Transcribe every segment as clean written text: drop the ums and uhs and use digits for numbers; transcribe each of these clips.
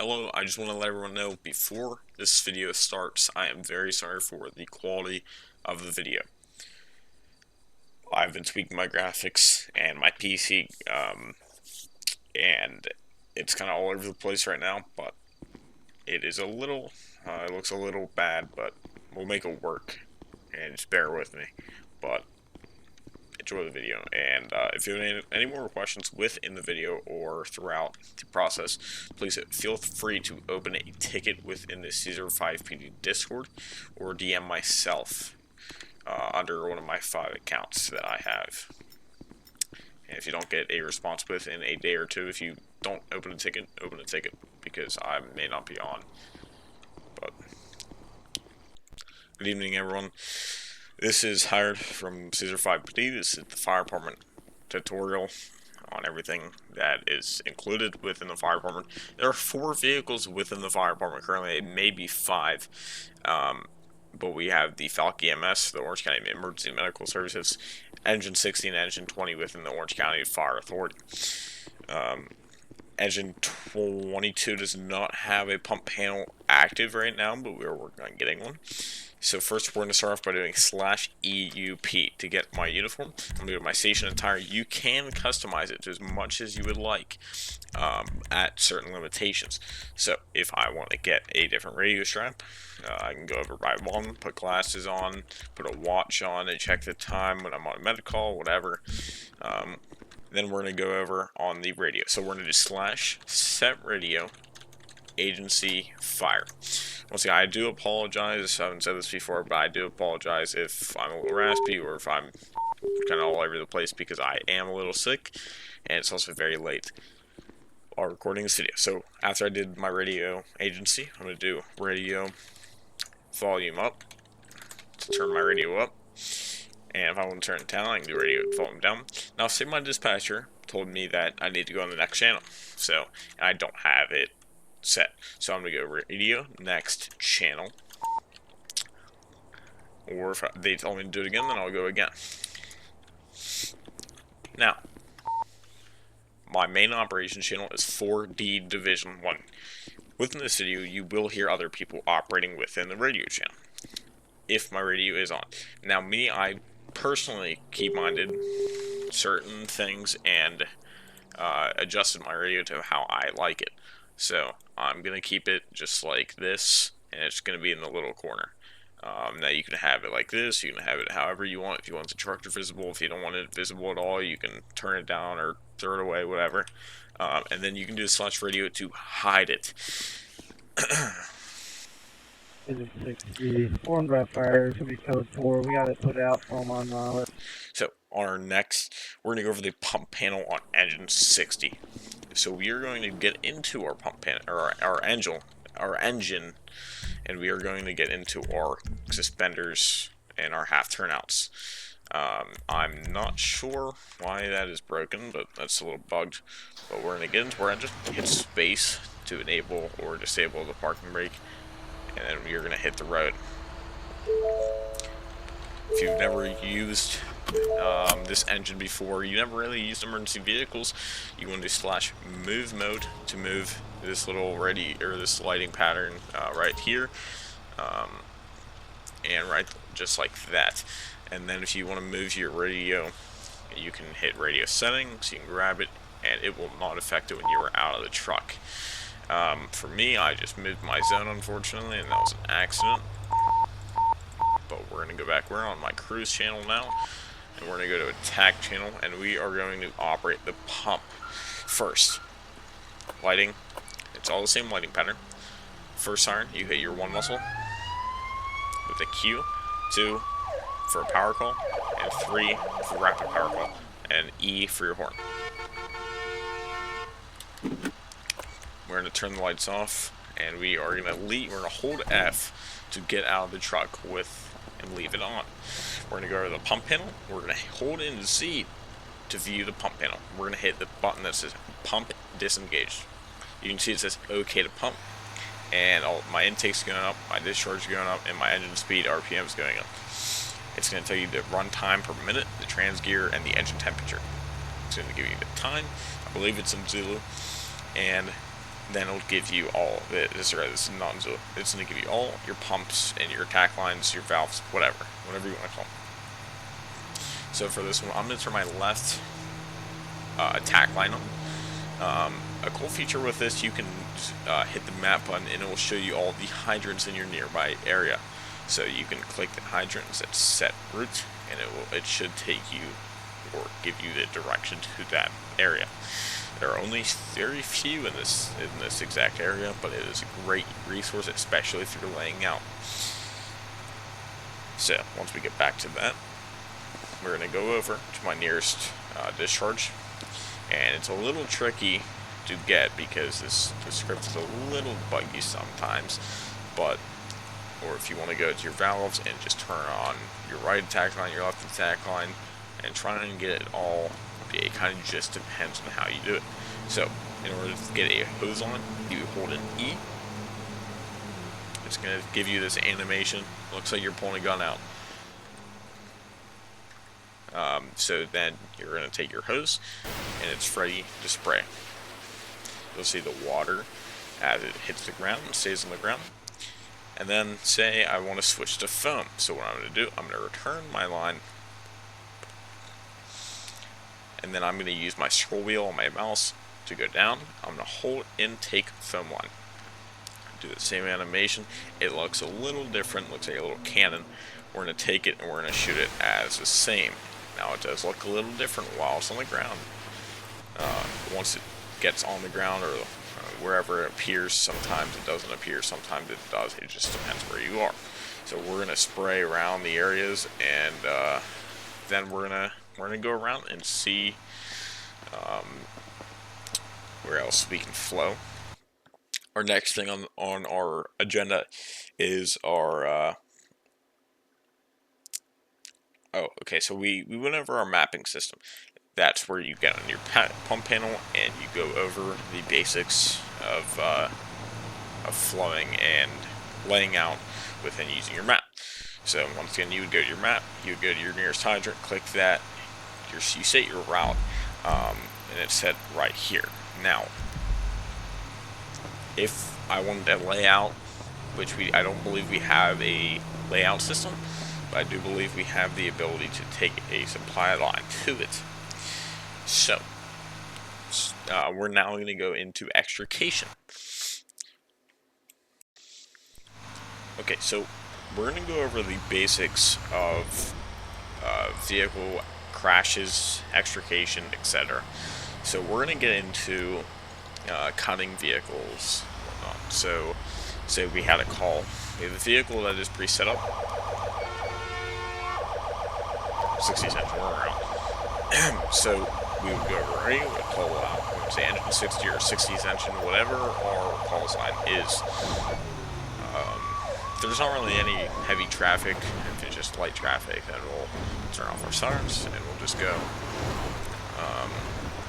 Hello, I just want to let everyone know before this video starts, I am very sorry for the quality of the video. I've been tweaking my graphics and my PC, and it's kind of all over the place right now, but it is a little, it looks a little bad, but we'll make it work, and just bear with me, but enjoy the video. And if you have any more questions within the video or throughout the process, please feel free to open a ticket within the Caesar FivePD Discord or DM myself under one of my 5 accounts that I have. And if you don't get a response within a day or two, if you don't open a ticket because I may not be on. But good evening, everyone. This is Hired from Caesar FivePD. This is the fire department tutorial on everything that is included within the fire department. There are 4 vehicles within the fire department currently. It may be 5, but we have the Falk EMS, the Orange County Emergency Medical Services, Engine 60 and Engine 20 within the Orange County Fire Authority. Engine 22 does not have a pump panel active right now, but we are working on getting one. So first we're going to start off by doing /EUP to get my uniform. I'm going to go to my station attire. You can customize it to as much as you would like at certain limitations. So if I want to get a different radio strap, I can go over by one, put glasses on, put a watch on, and check the time when I'm on a med call, whatever. Then we're going to go over on the radio. So we're going to do /set radio agency fire. Once again, I do apologize. I haven't said this before, but I do apologize if I'm a little raspy or if I'm kind of all over the place because I am a little sick and it's also very late while recording this video. So after I did my radio agency, I'm going to do radio volume up to turn my radio up. And if I want to turn it down, I can do radio volume down. Now, say my dispatcher told me that I need to go on the next channel, so I don't have it set. So I'm going to go radio, next channel. Or if they tell me to do it again, then I'll go again. Now, my main operations channel is 4D Division 1. Within this video, you will hear other people operating within the radio channel, if my radio is on. Now, I personally key-minded certain things and adjusted my radio to how I like it. So I'm going to keep it just like this, and it's going to be in the little corner. Now you can have it like this, you can have it however you want. If you want the truck visible, if you don't want it visible at all, you can turn it down or throw it away, whatever. And then you can do the /radio to hide it. Formed by fire, should be code 4. We got it put out from on So on our next, we're going to go over the pump panel on engine 60. So we are going to get into our pump panel, or our engine, and we are going to get into our suspenders and our half turnouts. I'm not sure why that is broken, but that's a little bugged. But we're going to get into our engine, hit space to enable or disable the parking brake, and then we are going to hit the road. If you've never used this engine before, you never really used emergency vehicles, you want to do /move mode to move this little this lighting pattern right here, and right just like that. And then if you want to move your radio, you can hit radio settings, you can grab it, and it will not affect it when you are out of the truck. For me, I just moved my zone, unfortunately, and that was an accident. But we're going to go back. We're on my cruise channel now, and we're going to go to attack channel, and we are going to operate the pump first. Lighting, it's all the same lighting pattern. First siren, you hit your 1 muscle with a Q, 2 for a power call, and 3 for rapid power call, and E for your horn. We're going to turn the lights off, and we are going to hold F to get out of the truck and leave it on. We're going to go to the pump panel. We're going to hold in Z to view the pump panel. We're going to hit the button that says pump disengaged. You can see it says OK to pump, and my intake's going up, my discharge is going up, and my engine speed RPM is going up. It's going to tell you the run time per minute, the transgear, and the engine temperature. It's going to give you the time. I believe it's in Zulu, and then it'll give you all of it. It's going to give you all your pumps and your attack lines, your valves, whatever you want to call them. So for this one, I'm going to turn my left attack line on. A cool feature with this, you can hit the map button and it will show you all the hydrants in your nearby area. So you can click the hydrants at set route, and it should take you or give you the direction to that area. There are only very few in this exact area, but it is a great resource, especially if you're laying out. So once we get back to that, we're going to go over to my nearest discharge, and it's a little tricky to get because this script is a little buggy sometimes, but or if you want to go to your valves and just turn on your right attack line, your left attack line, and try and get it all, it kind of just depends on how you do it. So in order to get a hose on, you hold an E. It's going to give you this animation. Looks like you're pulling a gun out. So then you're going to take your hose and it's ready to spray. You'll see the water as it hits the ground and stays on the ground. And then say I want to switch to foam. So what I'm going to do, I'm going to return my line. And then I'm going to use my scroll wheel on my mouse to go down. I'm going to hold intake foam line. Do the same animation. It looks a little different, looks like a little cannon. We're going to take it and we're going to shoot it as the same. Now it does look a little different while it's on the ground. Once it gets on the ground or wherever it appears, sometimes it doesn't appear, sometimes it does. It just depends where you are. So we're going to spray around the areas, and then we're gonna go around and see where else we can flow. Our next thing on our agenda is our so we went over our mapping system. That's where you get on your pump panel and you go over the basics of flowing and laying out within using your map. So once again, you would go to your map, you would go to your nearest hydrant, click that, you set your route, and it's set right here. Now, if I wanted to lay out, which I don't believe we have a layout system, but I do believe we have the ability to take a supply line to it. So, we're now going to go into extrication. Okay, so we're going to go over the basics of vehicle crashes, extrication, etc. So we're going to get into cutting vehicles. So, say we had a call. We have a vehicle that is pre-set up. 60 cents around. So we would go over here, we would call out, we would say engine 60 or 60's engine, whatever our call sign is. If there's not really any heavy traffic, if it's just light traffic, then we'll turn off our sirens and we'll just go.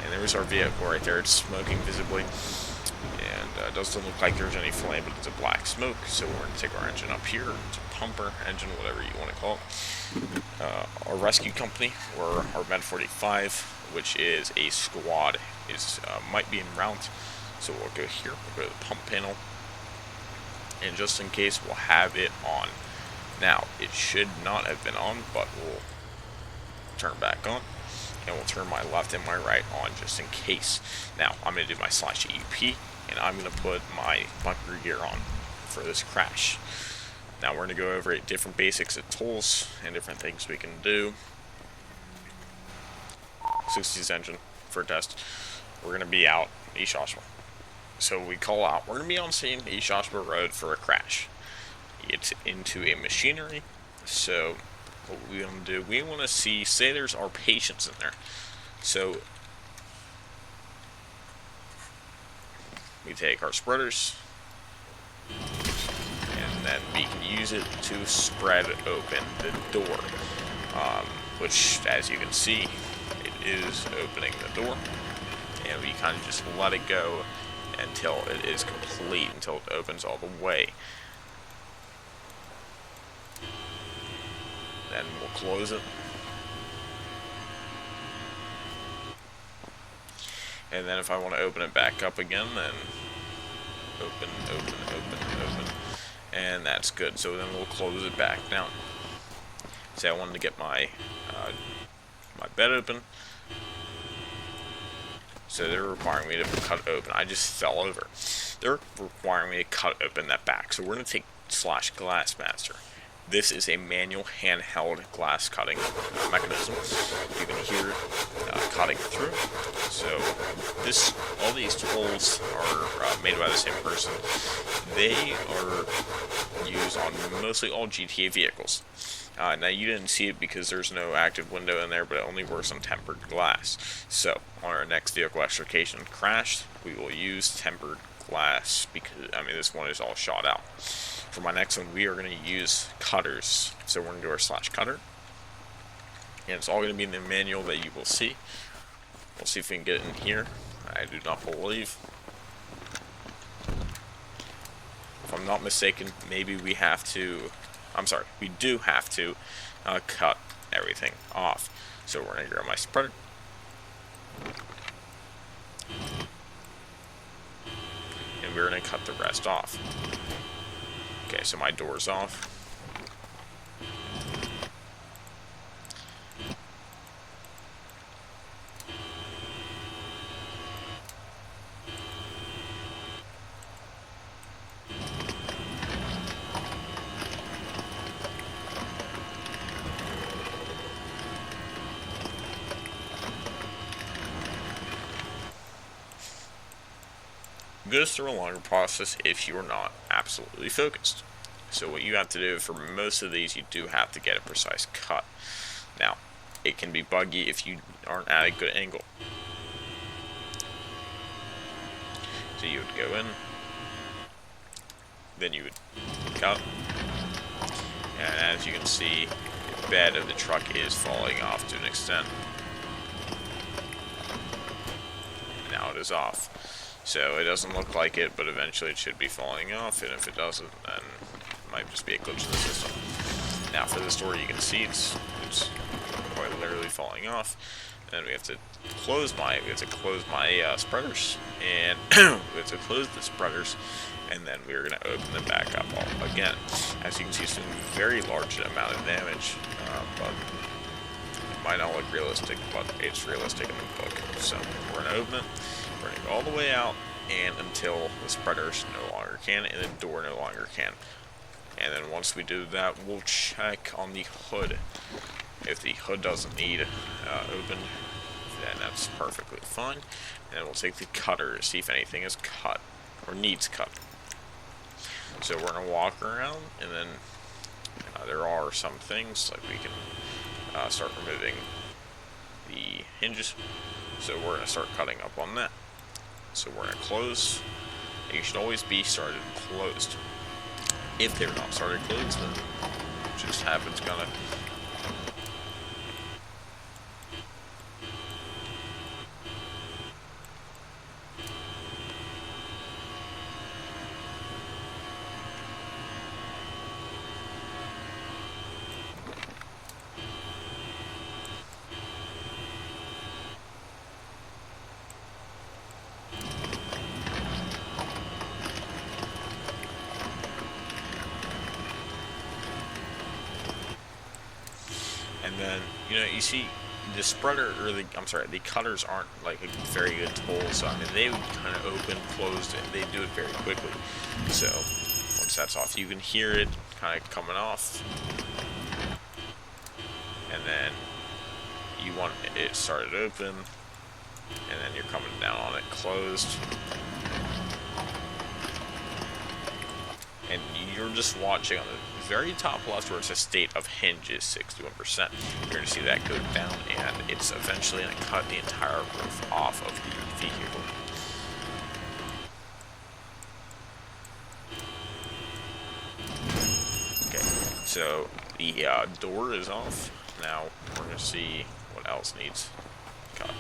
And there's our vehicle right there, it's smoking visibly. And it doesn't look like there's any flame, but it's a black smoke. So we're going to take our engine up here. It's a pumper engine, whatever you want to call it. Our rescue company, or our Med 45, which is a squad, might be en route. So we'll go here, we'll go to the pump panel. And just in case, we'll have it on. Now, it should not have been on, but we'll turn back on. And we'll turn my left and my right on just in case. Now, I'm going to do my /EUP, and I'm going to put my bunker gear on for this crash. Now, we're going to go over different basics of tools and different things we can do. 60's engine for a test. We're going to be out East Joshua. So we call out, we're going to be on scene, East Joshua Road, for a crash. It's into a machinery. So what we want to do, we want to see, say there's our patients in there. So we take our spreaders, and then we can use it to spread open the door. Which, as you can see, it is opening the door. And we kind of just let it go until it is complete, until it opens all the way. Then we'll close it. And then if I want to open it back up again, then open, open, open, open, and that's good. So then we'll close it back down. Say I wanted to get my my bed open, so they're requiring me to cut open. I just fell over. They're requiring me to cut open that back. So we're going to take /glassmaster. This is a manual handheld glass cutting mechanism. You can hear cutting through. So all these tools are made by the same person. They are used on mostly all GTA vehicles. Now you didn't see it because there's no active window in there, but it only works on tempered glass. So on our next vehicle extrication crash, we will use tempered glass because this one is all shot out. For my next one, we are going to use cutters. So we're going to do our /cutter, and it's all going to be in the manual that you will see. We'll see if we can get it in here. I do not believe. If I'm not mistaken, maybe we have to. We do have to cut everything off. So we're going to grab my spreader. And we're going to cut the rest off. Okay, so my door's off. Goes through a longer process if you are not absolutely focused. So what you have to do for most of these, you do have to get a precise cut. Now, it can be buggy if you aren't at a good angle. So you would go in, then you would cut, and as you can see, the bed of the truck is falling off to an extent. Now it is off. So it doesn't look like it, but eventually it should be falling off, and if it doesn't, then it might just be a glitch in the system. Now for this door, you can see it's quite literally falling off. And then we have to close my spreaders, and we have to close the spreaders, and then we're going to open them back up all again. As you can see, it's a very large amount of damage, but it might not look realistic, but it's realistic in the book. So we're going to open it. We're going to go all the way out and until the spreaders no longer can and the door no longer can. And then once we do that, we'll check on the hood. If the hood doesn't need open, then that's perfectly fine. And then we'll take the cutter to see if anything is cut or needs cut. So we're going to walk around, and then there are some things like we can start removing the hinges. So we're going to start cutting up on that. So we're going to close. They should always be started closed. If they're not started closed, then it just happens gonna. And then, you see the spreader, or the cutters aren't like a very good tool, so they would kind of open, close, and they do it very quickly. So once that's off, you can hear it kind of coming off, and then you want it started open, and then you're coming down on it closed, and you're just watching on the very top left where it says state of hinge is 61%. You're going to see that go down, and it's eventually going to cut the entire roof off of the vehicle. Okay, so the door is off. Now we're going to see what else needs cut.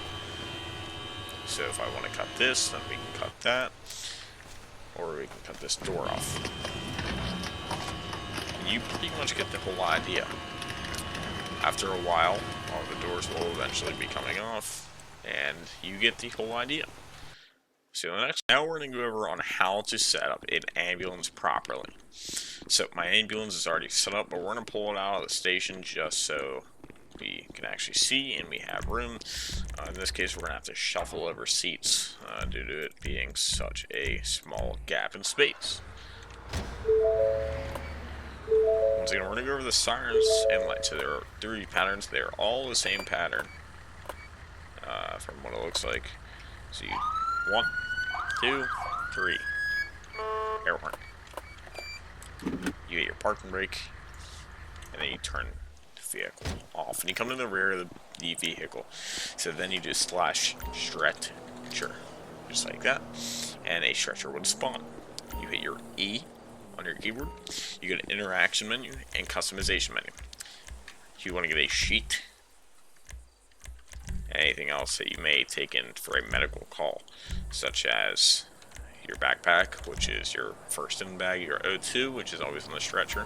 So if I want to cut this, then we can cut that, or we can cut this door off. You pretty much get the whole idea. After a while, all the doors will eventually be coming off, and you get the whole idea. So now we're going to go over on how to set up an ambulance properly. So my ambulance is already set up, but we're going to pull it out of the station just so we can actually see and we have room. In this case, we're going to have to shuffle over seats due to it being such a small gap in space. Once again, we're going to go over the sirens and lights. So there are 3 patterns. They're all the same pattern from what it looks like. So 1, 2, 3. Air horn. You hit your parking brake, and then you turn the vehicle off. And you come to the rear of the vehicle. So then you do /stretcher, just like that. And a stretcher would spawn. You hit your E on your keyboard. You get an interaction menu and customization menu. You want to get a sheet. Anything else that you may take in for a medical call, such as your backpack, which is your first in bag, your O2, which is always on the stretcher,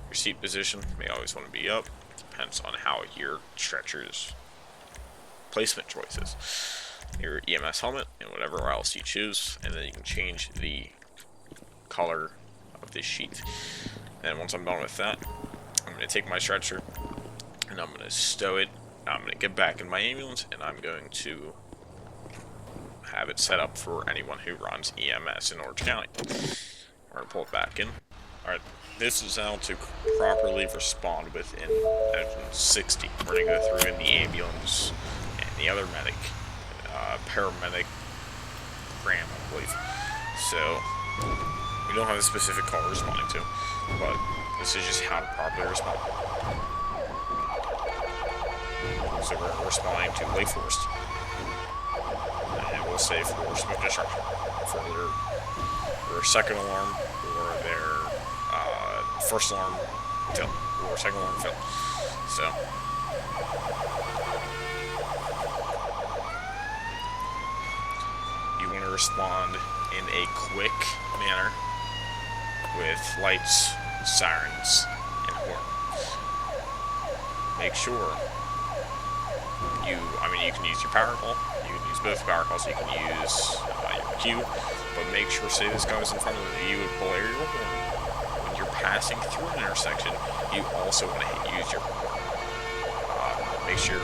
your seat position may always want to be up, depends on how your stretcher's placement choices, your EMS helmet, and whatever else you choose, and then you can change the color of this sheet. And once I'm done with that, I'm going to take my stretcher and I'm going to stow it. I'm going to get back in my ambulance and I'm going to have it set up for anyone who runs EMS in Orange County. We're going to pull it back in. Alright, this is how to properly respond within 60. We're going to go through in the ambulance and the other medic, paramedic ram, I believe. So, we don't have a specific call we're responding to, but this is just how to properly respond. So we're responding to Lake Forest. And we'll say for smoke destruction. For their second alarm, or their first alarm fill, or second alarm fill. So you want to respond in a quick manner with lights, sirens, and horn. Make sure you can use your power call, you can use both power calls, you can use your cue, but make sure, say this guy was in front of you, would pull aerial horn. When you're passing through an intersection, you also want to use your horn. Make sure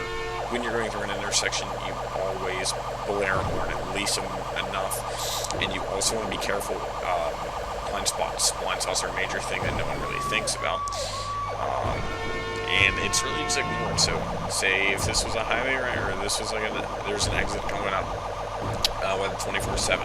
when you're going through an intersection, you always blare a horn at least enough, and you also want to be careful. Blind spots. Blind spots are a major thing that no one really thinks about. And it's really just ignored. So, say if this was a highway, right, or this was like there's an exit coming up with 24/7.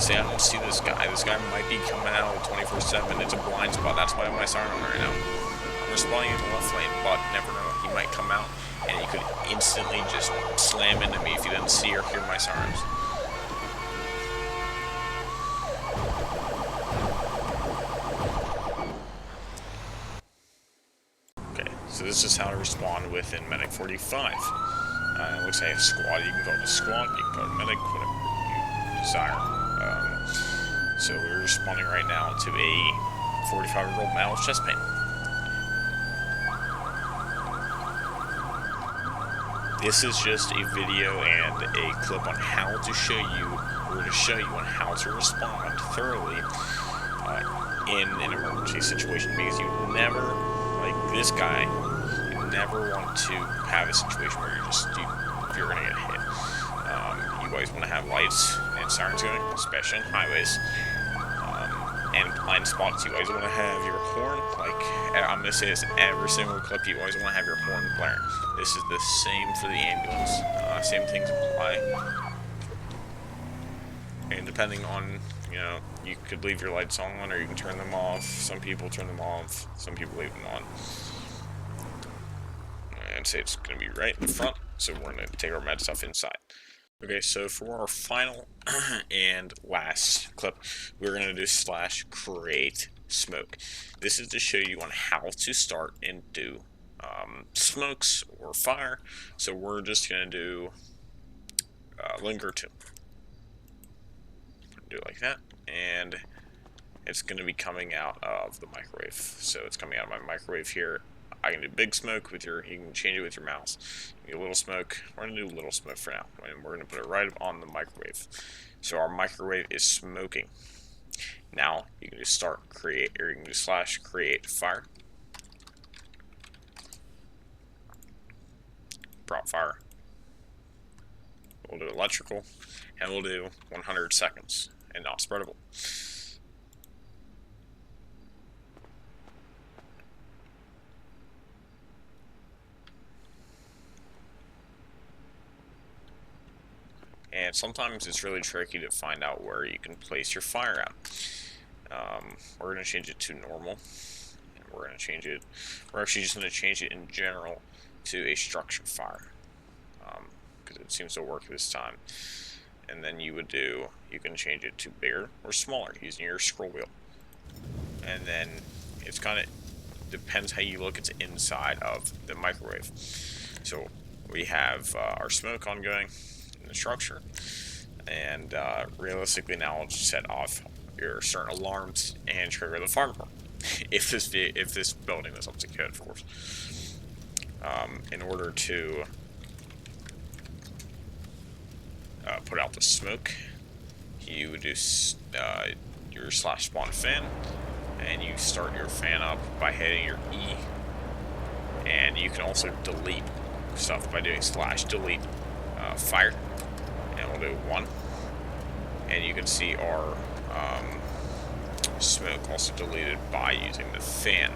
Say I don't see this guy. This guy might be coming out with 24/7. It's a blind spot. That's why I have my siren on right now. I'm responding in the left lane, but never know. He might come out, and he could instantly just slam into me if he didn't see or hear my sirens. So this is how to respond within Medic 45. It looks like a squad. You can go to squad, you can go to medic, whatever you desire. So we're responding right now to a 45-year-old male with chest pain. This is just a video and a clip on how to show you, or to show you on how to respond thoroughly in an emergency situation, because you never, like this guy, you never want to have a situation where you're going to get hit. You always want to have lights and sirens going, especially on highways. And blind spots, you always want to have your horn, like, I'm going to say this every single clip, you always want to have your horn blaring. This is the same for the ambulance. Same things apply. And depending on, you could leave your lights on or you can turn them off. Some people turn them off, some people leave them on. And say it's going to be right in the front, so we're going to take our med stuff inside. Okay, so for our final and last clip, we're going to do /create smoke. This is to show you on how to start and do smokes or fire. So we're just going to do linger 2. Do it like that, and it's going to be coming out of the microwave. So it's coming out of my microwave here. I can do big smoke with your, you can change it with your mouse. You do little smoke, we're going to do little smoke for now, and we're going to put it right on the microwave. So our microwave is smoking. Now you can just start create, or you can do slash create fire. Prop fire. We'll do electrical, and we'll do 100 seconds, and not spreadable. And sometimes it's really tricky to find out where you can place your fire at. We're going to change it to normal. And we're going to change it, we're actually just going to change it in general to a structure fire. Because it seems to work this time. And then you would do, you can change it to bigger or smaller using your scroll wheel. And then it's kind of, depends how you look, it's inside of the microwave. So we have our smoke ongoing in the structure, and realistically now I'll just set off your certain alarms and trigger the fire alarm if this building is up to code, of course. In order to put out the smoke, you would do your slash spawn fan, and you start your fan up by hitting your E, and you can also delete stuff by doing slash delete fire, and we'll do 1, and you can see our smoke also deleted by using the fan.